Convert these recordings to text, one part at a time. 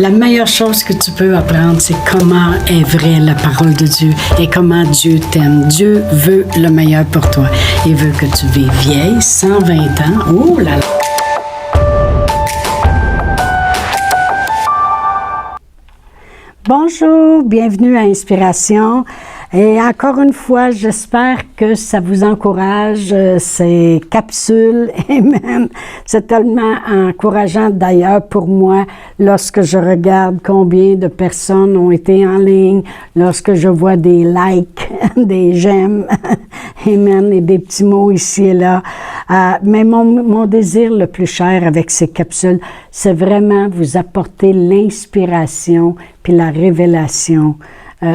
La meilleure chose que tu peux apprendre, c'est comment est vraie la parole de Dieu et comment Dieu t'aime. Dieu veut le meilleur pour toi. Il veut que tu vives vieille, 120 ans. Oh là là! Bonjour, bienvenue à Inspiration. Et encore une fois, j'espère que ça vous encourage, ces capsules. Amen. C'est tellement encourageant d'ailleurs pour moi lorsque je regarde combien de personnes ont été en ligne, lorsque je vois des likes, des j'aime, amen, et des petits mots ici et là. Mais mon désir le plus cher avec ces capsules, c'est vraiment vous apporter l'inspiration puis la révélation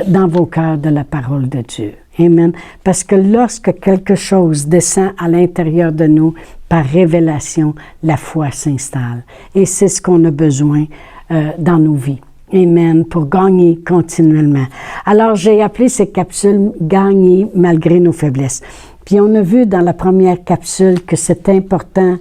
dans vos cœurs de la parole de Dieu. Amen. Parce que lorsque quelque chose descend à l'intérieur de nous, par révélation, la foi s'installe. Et c'est ce qu'on a besoin dans nos vies. Amen. Pour gagner continuellement. Alors, j'ai appelé ces capsules « Gagner malgré nos faiblesses ». Puis on a vu dans la première capsule que c'est important,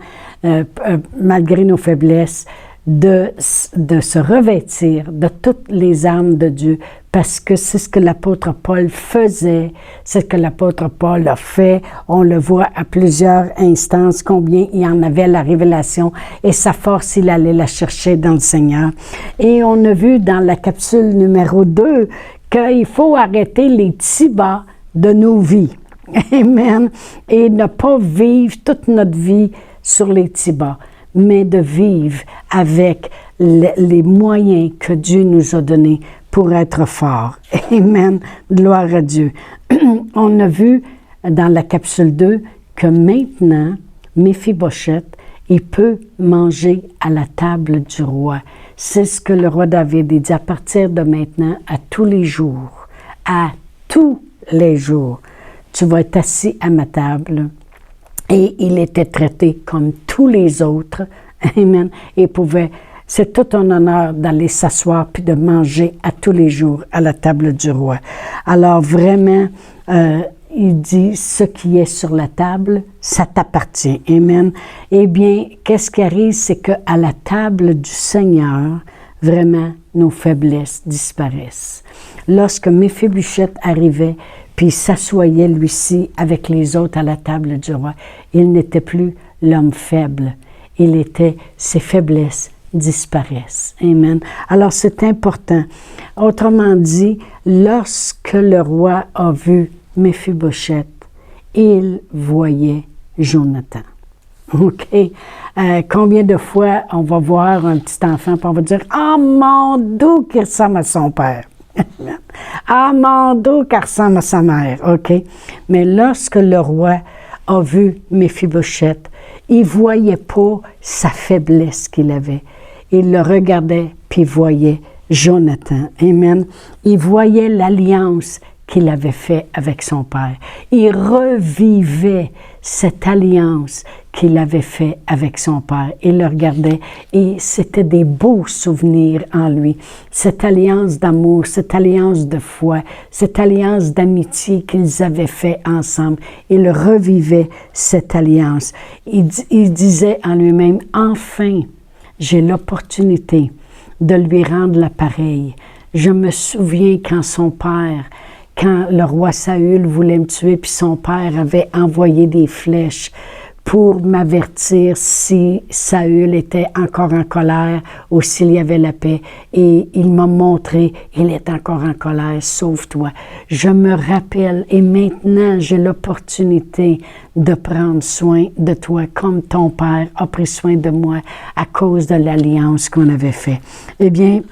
malgré nos faiblesses, de se revêtir de toutes les armes de Dieu, parce que c'est ce que l'apôtre Paul faisait, c'est ce que l'apôtre Paul a fait. On le voit à plusieurs instances, combien il en avait la révélation et sa force, il allait la chercher dans le Seigneur. Et on a vu dans la capsule numéro 2 qu'il faut arrêter les tibas de nos vies. Amen. Et ne pas vivre toute notre vie sur les tibas, mais de vivre avec les moyens que Dieu nous a donnés pour être forts. Amen. Gloire à Dieu. On a vu dans la capsule 2 que maintenant, Méphibosheth, il peut manger à la table du roi. C'est ce que le roi David dit à partir de maintenant, à tous les jours, tu vas être assis à ma table. Et il était traité comme tous les autres. Amen. Et c'est tout un honneur d'aller s'asseoir puis de manger à tous les jours à la table du roi. Alors vraiment, il dit, ce qui est sur la table, ça t'appartient. Amen. Eh bien, qu'est-ce qui arrive, c'est qu'à la table du Seigneur, vraiment, nos faiblesses disparaissent. Lorsque Méphibosheth arrivait, puis s'assoyait lui-ci avec les autres à la table du roi, il n'était plus l'homme faible. Ses faiblesses disparaissent. Amen. Alors c'est important. Autrement dit, lorsque le roi a vu Méphibosheth, il voyait Jonathan. OK? Combien de fois on va voir un petit enfant et on va dire « Ah, mon doux qui ressemble à son père! » Ah, mon dos qui ressemble à sa mère, OK? Mais lorsque le roi a vu Méphibosheth, il ne voyait pas sa faiblesse qu'il avait. Il le regardait, puis il voyait Jonathan. Amen. Il voyait l'alliance qu'il avait faite avec son père. Il revivait cette alliance qu'il avait faite avec son père. Il le regardait et c'était des beaux souvenirs en lui. Cette alliance d'amour, cette alliance de foi, cette alliance d'amitié qu'ils avaient fait ensemble. Il revivait cette alliance. Il disait en lui-même, enfin, j'ai l'opportunité de lui rendre l'appareil. Je me souviens quand le roi Saül voulait me tuer, puis son père avait envoyé des flèches pour m'avertir si Saül était encore en colère ou s'il y avait la paix. Et il m'a montré, il est encore en colère, sauve-toi. Je me rappelle, et maintenant j'ai l'opportunité de prendre soin de toi comme ton père a pris soin de moi à cause de l'alliance qu'on avait faite. Eh bien,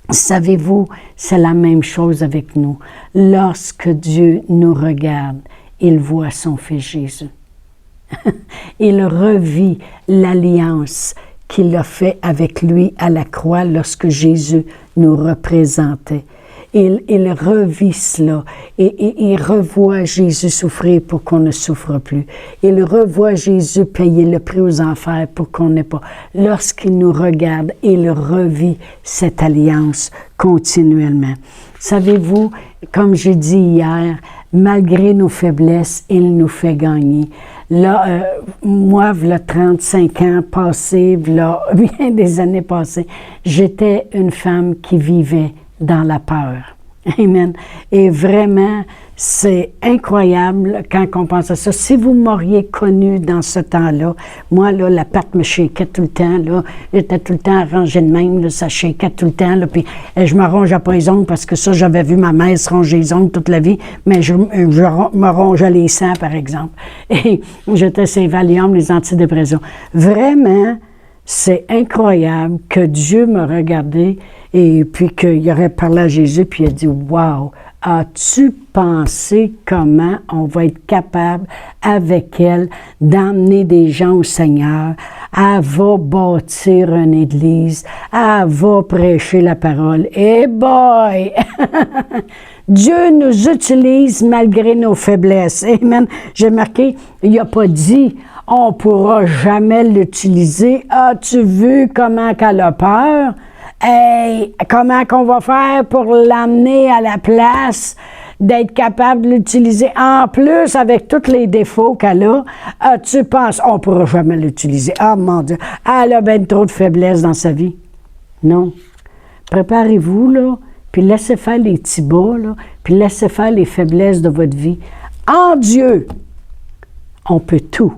savez-vous, c'est la même chose avec nous. Lorsque Dieu nous regarde, il voit son Fils Jésus. Il revit l'alliance qu'il a fait avec lui à la croix lorsque Jésus nous représentait. Il revit cela et il revoit Jésus souffrir pour qu'on ne souffre plus. Il revoit Jésus payer le prix aux enfers pour qu'on n'ait pas. Lorsqu'il nous regarde, il revit cette alliance continuellement. Savez-vous, comme j'ai dit hier, malgré nos faiblesses, il nous fait gagner. Là, moi, voilà 35 ans passés, voilà bien des années passées, j'étais une femme qui vivait dans la peur. Amen. Et vraiment, c'est incroyable quand on pense à ça. Si vous m'auriez connue dans ce temps-là, moi, là, la patte me shakeait tout le temps, là. J'étais tout le temps arrangée de même, là, ça shakeait tout le temps, là. Puis je me rongeais pas les ongles parce que ça, j'avais vu ma mère se ronger les ongles toute la vie, mais je me rongeais les sangs, par exemple. Et j'étais ces Valium, les antidépresseurs. Vraiment, c'est incroyable que Dieu me regardait et puis qu'il aurait parlé à Jésus puis il a dit « Wow, as-tu pensé comment on va être capable avec elle d'emmener des gens au Seigneur? Elle va bâtir une église, elle va prêcher la parole. Eh boy! Dieu nous utilise malgré nos faiblesses. Amen. J'ai marqué, il n'a pas dit on ne pourra jamais l'utiliser. As-tu vu comment qu'elle a peur? Hey, comment qu'on va faire pour l'amener à la place d'être capable de l'utiliser? En plus, avec tous les défauts qu'elle a, tu penses, on ne pourra jamais l'utiliser. Ah, mon Dieu, elle a bien trop de faiblesses dans sa vie. Non. Préparez-vous, là, puis laissez faire les petits bas, là, puis laissez faire les faiblesses de votre vie. En Dieu, on peut tout.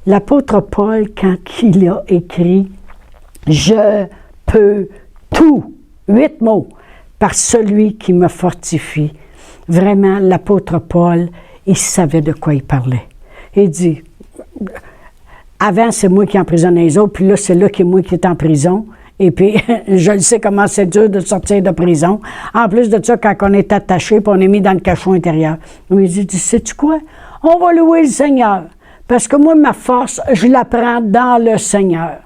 L'apôtre Paul, quand il a écrit « Je peux tout », 8 mots, par celui qui me fortifie. Vraiment, l'apôtre Paul, il savait de quoi il parlait. Il dit « Avant, c'est moi qui emprisonnais les autres, puis là, c'est là que moi qui est en prison. Et puis, je le sais comment c'est dur de sortir de prison. En plus de ça, quand on est attaché, puis on est mis dans le cachot intérieur. » Il dit « Sais-tu quoi? On va louer le Seigneur. Parce que moi, ma force, je la prends dans le Seigneur. »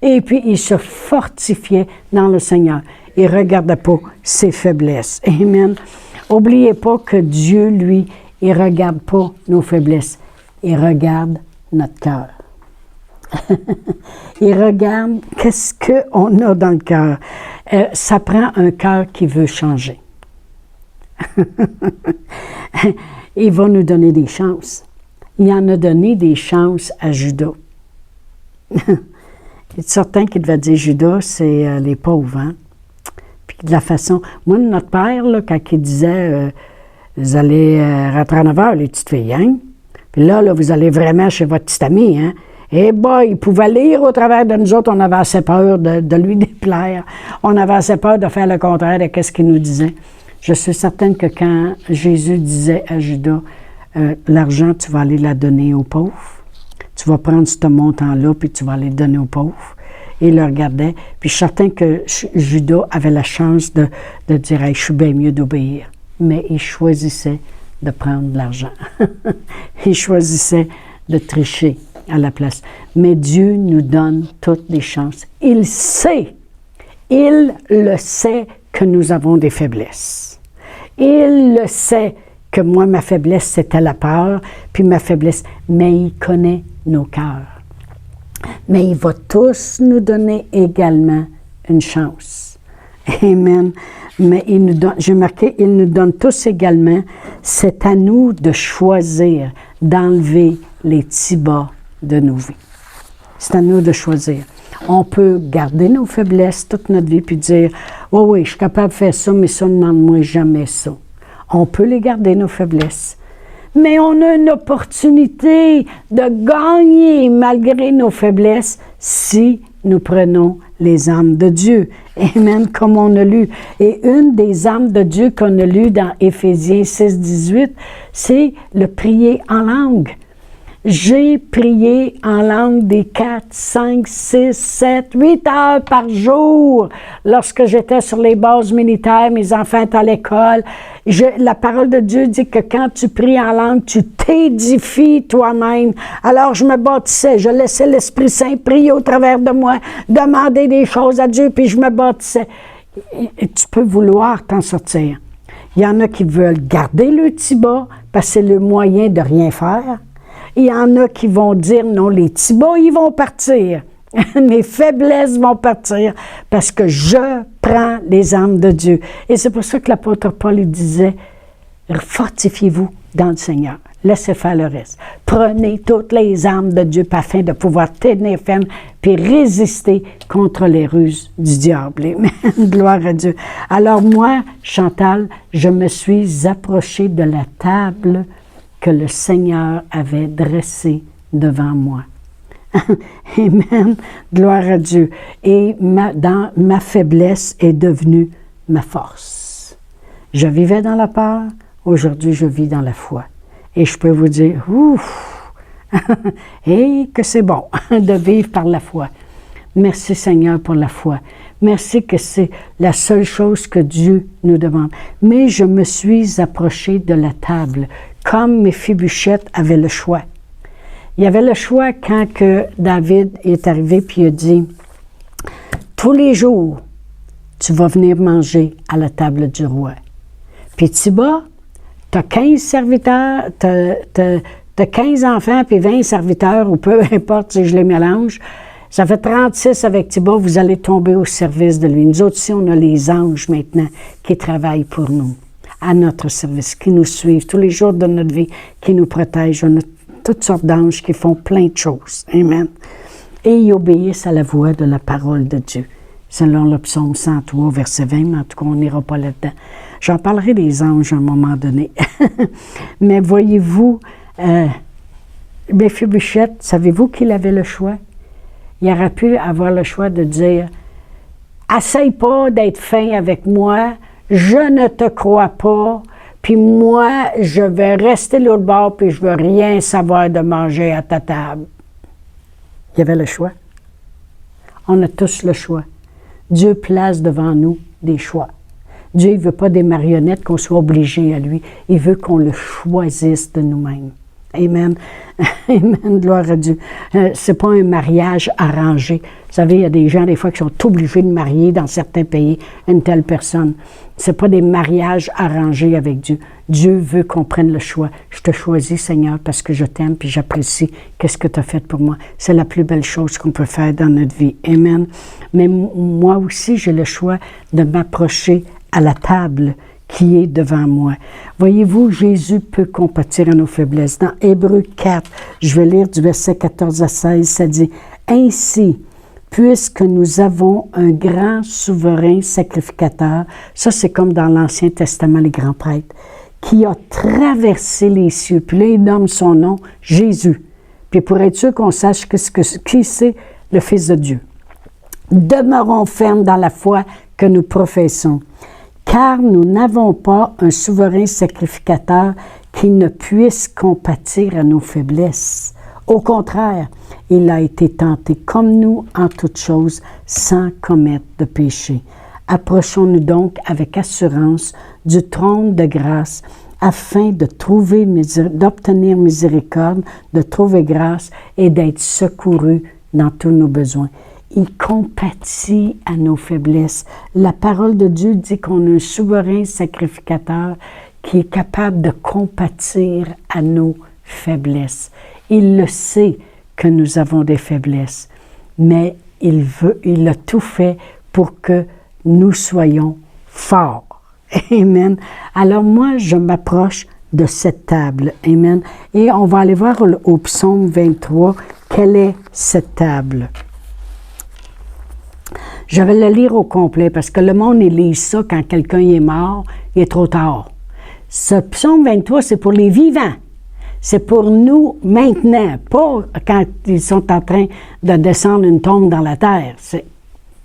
Et puis, il se fortifiait dans le Seigneur. Il ne regardait pas ses faiblesses. Amen. N'oubliez pas que Dieu, lui, il ne regarde pas nos faiblesses. Il regarde notre cœur. Il regarde qu'est-ce qu'on a dans le cœur. Ça prend un cœur qui veut changer. Il va nous donner des chances. Il en a donné des chances à Judas. Il est certain qu'il devait dire Judas, c'est les pauvres. Hein? Puis de la façon. Moi, notre père, là, quand il disait vous allez rentrer à 9 heures, les petites filles, hein? Puis là, vous allez vraiment chez votre petit ami, hein? Eh bien, il pouvait lire au travers de nous autres, on avait assez peur de lui déplaire. On avait assez peur de faire le contraire de ce qu'il nous disait. Je suis certaine que quand Jésus disait à Judas, l'argent, tu vas aller la donner aux pauvres. Tu vas prendre ce montant-là, puis tu vas aller le donner aux pauvres. Et il le regardait. Puis je suis certain que Judas avait la chance de dire hey, « je suis bien mieux d'obéir ». Mais il choisissait de prendre de l'argent. Il choisissait de tricher à la place. Mais Dieu nous donne toutes les chances. Il le sait que nous avons des faiblesses. Il le sait que moi, ma faiblesse, c'était la peur, puis ma faiblesse, mais il connaît nos cœurs. Mais il va tous nous donner également une chance. Amen. Mais il nous donne, j'ai marqué, il nous donne tous également, c'est à nous de choisir, d'enlever les petits bas de nos vies. C'est à nous de choisir. On peut garder nos faiblesses toute notre vie, puis dire, oui, je suis capable de faire ça, mais ça, ne demande-moi jamais ça. On peut les garder, nos faiblesses. Mais on a une opportunité de gagner malgré nos faiblesses si nous prenons les armes de Dieu. Amen, comme on a lu. Et une des armes de Dieu qu'on a lues dans Éphésiens 6, 18, c'est le prier en langue. J'ai prié en langue des 4, 5, 6, 7, 8 heures par jour lorsque j'étais sur les bases militaires, mes enfants étaient à l'école. La parole de Dieu dit que quand tu pries en langue, tu t'édifies toi-même. Alors je me bâtissais, je laissais l'Esprit Saint prier au travers de moi, demander des choses à Dieu, puis je me bâtissais. Et tu peux vouloir t'en sortir. Il y en a qui veulent garder le petit bas parce que c'est le moyen de rien faire. Il y en a qui vont dire, non, les petits bas, ils vont partir. Mes faiblesses vont partir parce que je prends les armes de Dieu. Et c'est pour ça que l'apôtre Paul disait, fortifiez-vous dans le Seigneur. laissez faire le reste. Prenez toutes les armes de Dieu afin de pouvoir tenir ferme puis résister contre les ruses du diable. Amen. Gloire à Dieu. Alors moi, Chantal, je me suis approchée de la table que le Seigneur avait dressée devant moi. Amen. Gloire à Dieu. Et ma faiblesse est devenue ma force. Je vivais dans la peur, aujourd'hui je vis dans la foi. Et je peux vous dire, ouf, et que c'est bon de vivre par la foi. Merci Seigneur pour la foi. Merci que c'est la seule chose que Dieu nous demande. Mais je me suis approchée de la table, comme Méphibosheth avait le choix. Il y avait le choix quand que David est arrivé puis il a dit, tous les jours, tu vas venir manger à la table du roi. Puis Thiba, tu as 15 serviteurs, tu as 15 enfants puis 20 serviteurs, ou peu importe si je les mélange. Ça fait 36 avec Thiba, vous allez tomber au service de lui. Nous autres ici, on a les anges maintenant qui travaillent pour nous, à notre service, qui nous suivent tous les jours de notre vie, qui nous protègent. On a toutes sortes d'anges qui font plein de choses. Amen. Et ils obéissent à la voix de la parole de Dieu. Selon le psaume 103, verset 20, mais en tout cas, on n'ira pas là-dedans. J'en parlerai des anges à un moment donné. Mais voyez-vous, Méphibosheth, savez-vous qu'il avait le choix? Il aurait pu avoir le choix de dire, « Essaye pas d'être fin avec moi, je ne te crois pas, puis moi, je vais rester l'autre bord, puis je veux rien savoir de manger à ta table. » Il y avait le choix. On a tous le choix. Dieu place devant nous des choix. Dieu ne veut pas des marionnettes qu'on soit obligé à lui. Il veut qu'on le choisisse de nous-mêmes. Amen. Amen. Gloire à Dieu. C'est pas un mariage arrangé. Vous savez, il y a des gens, des fois, qui sont obligés de marier dans certains pays une telle personne. C'est pas des mariages arrangés avec Dieu. Dieu veut qu'on prenne le choix. Je te choisis, Seigneur, parce que je t'aime puis j'apprécie qu'est-ce que tu as fait pour moi. C'est la plus belle chose qu'on peut faire dans notre vie. Amen. Mais moi aussi, j'ai le choix de m'approcher à la table qui est devant moi. Voyez-vous, Jésus peut compatir à nos faiblesses. Dans Hébreux 4, je vais lire du verset 14 à 16, ça dit « Ainsi, puisque nous avons un grand souverain sacrificateur, ça c'est comme dans l'Ancien Testament, les grands prêtres, qui a traversé les cieux. » Puis là, il nomme son nom, Jésus. Puis pour être sûr qu'on sache qui c'est le Fils de Dieu. « Demeurons fermes dans la foi que nous professons. Car nous n'avons pas un souverain sacrificateur qui ne puisse compatir à nos faiblesses. Au contraire, il a été tenté comme nous en toutes choses, sans commettre de péché. Approchons-nous donc avec assurance du trône de grâce, afin d'obtenir miséricorde, de trouver grâce et d'être secourus dans tous nos besoins. Il compatit à nos faiblesses. La parole de Dieu dit qu'on a un souverain sacrificateur qui est capable de compatir à nos faiblesses. Il le sait que nous avons des faiblesses, mais il a tout fait pour que nous soyons forts. Amen. Alors moi, je m'approche de cette table. Amen. Et on va aller voir au psaume 23, quelle est cette table? Je vais le lire au complet parce que le monde, il lit ça quand quelqu'un est mort, il est trop tard. Ce psaume 23, c'est pour les vivants. C'est pour nous maintenant, pas quand ils sont en train de descendre une tombe dans la terre.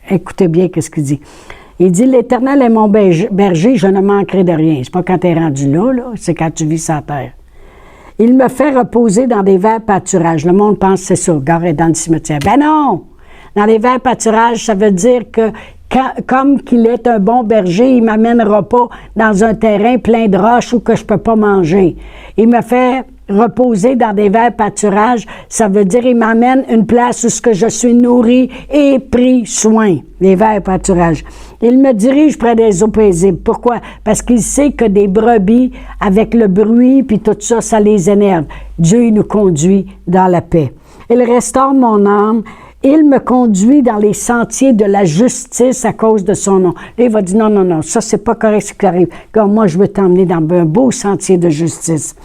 Écoutez bien ce qu'il dit. Il dit, « L'Éternel est mon berger, je ne manquerai de rien. » C'est pas quand tu es rendu là, c'est quand tu vis sur la terre. « Il me fait reposer dans des verts pâturages. » Le monde pense que c'est ça, garer dans le cimetière. Ben non! Dans les verts pâturages, ça veut dire que comme qu'il est un bon berger, il ne m'amènera pas dans un terrain plein de roches où que je ne peux pas manger. Il me fait reposer dans des verts pâturages, ça veut dire qu'il m'amène une place où je suis nourri et pris soin. Les verts pâturages. Il me dirige près des eaux paisibles. Pourquoi? Parce qu'il sait que des brebis, avec le bruit puis tout ça, ça les énerve. Dieu, il nous conduit dans la paix. Il restaure mon âme. Il me conduit dans les sentiers de la justice à cause de son nom. Là, il va dire, non, ça, c'est pas correct ce qui arrive. Comme moi, je veux t'emmener dans un beau sentier de justice.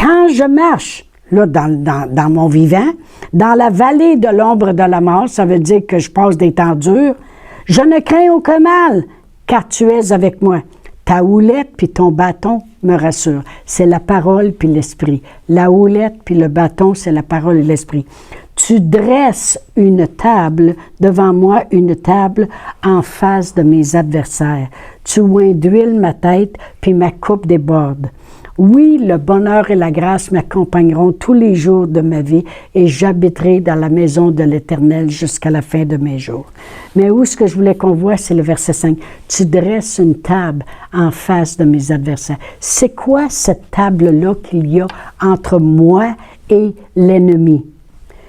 Quand je marche, là, dans mon vivant, dans la vallée de l'ombre de la mort, ça veut dire que je passe des temps durs, je ne crains aucun mal, car tu es avec moi. Ta houlette puis ton bâton me rassurent. C'est la parole puis l'esprit. La houlette puis le bâton, c'est la parole et l'esprit. Tu dresses une table devant moi, une table en face de mes adversaires. Tu oins d'huile ma tête, puis ma coupe déborde. Oui, le bonheur et la grâce m'accompagneront tous les jours de ma vie et j'habiterai dans la maison de l'Éternel jusqu'à la fin de mes jours. Mais où est-ce que je voulais qu'on voit, c'est le verset 5. Tu dresses une table en face de mes adversaires. C'est quoi cette table-là qu'il y a entre moi et l'ennemi?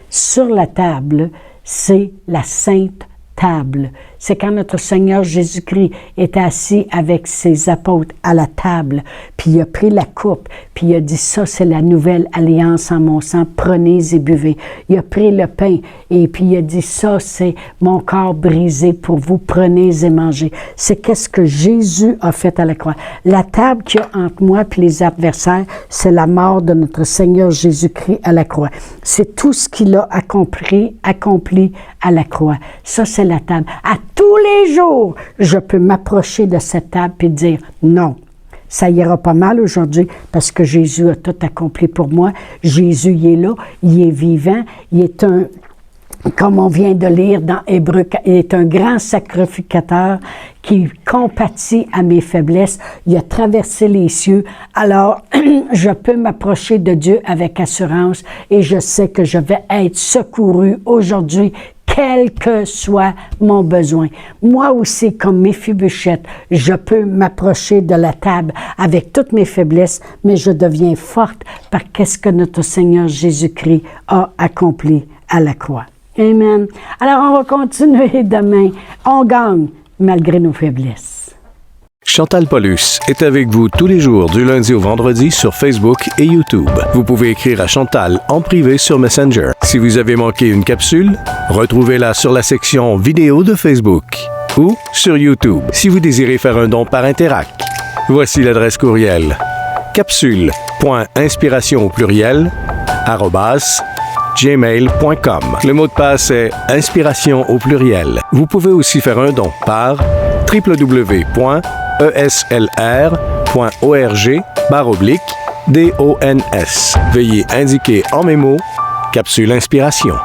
Sur la table, c'est la sainte table. C'est quand notre Seigneur Jésus-Christ est assis avec ses apôtres à la table, puis il a pris la coupe, puis il a dit, ça c'est la nouvelle alliance en mon sang, prenez et buvez. Il a pris le pain, et puis il a dit, ça c'est mon corps brisé pour vous, prenez et mangez. C'est qu'est-ce que Jésus a fait à la croix. La table qu'il y a entre moi et les adversaires, c'est la mort de notre Seigneur Jésus-Christ à la croix. C'est tout ce qu'il a accompli à la croix. Ça c'est la table. À tous les jours, je peux m'approcher de cette table et dire non. Ça ira pas mal aujourd'hui parce que Jésus a tout accompli pour moi. Jésus, il est là, il est vivant, il est un, comme on vient de lire dans Hébreux, il est un grand sacrificateur qui compatit à mes faiblesses. Il a traversé les cieux. Alors, je peux m'approcher de Dieu avec assurance et je sais que je vais être secouru aujourd'hui, quel que soit mon besoin. Moi aussi, comme Méphibosheth, je peux m'approcher de la table avec toutes mes faiblesses, mais je deviens forte par qu'est-ce que notre Seigneur Jésus-Christ a accompli à la croix. Amen. Alors, on va continuer demain. On gagne malgré nos faiblesses. Chantal Paulus est avec vous tous les jours du lundi au vendredi sur Facebook et YouTube. Vous pouvez écrire à Chantal en privé sur Messenger. Si vous avez manqué une capsule, retrouvez-la sur la section vidéo de Facebook ou sur YouTube si vous désirez faire un don par Interac. Voici l'adresse courriel capsule.inspiration au pluriel @gmail.com. Le mot de passe est inspiration au pluriel. Vous pouvez aussi faire un don par www.eslr.org/DONS. Veuillez indiquer en mémo Capsule Inspiration.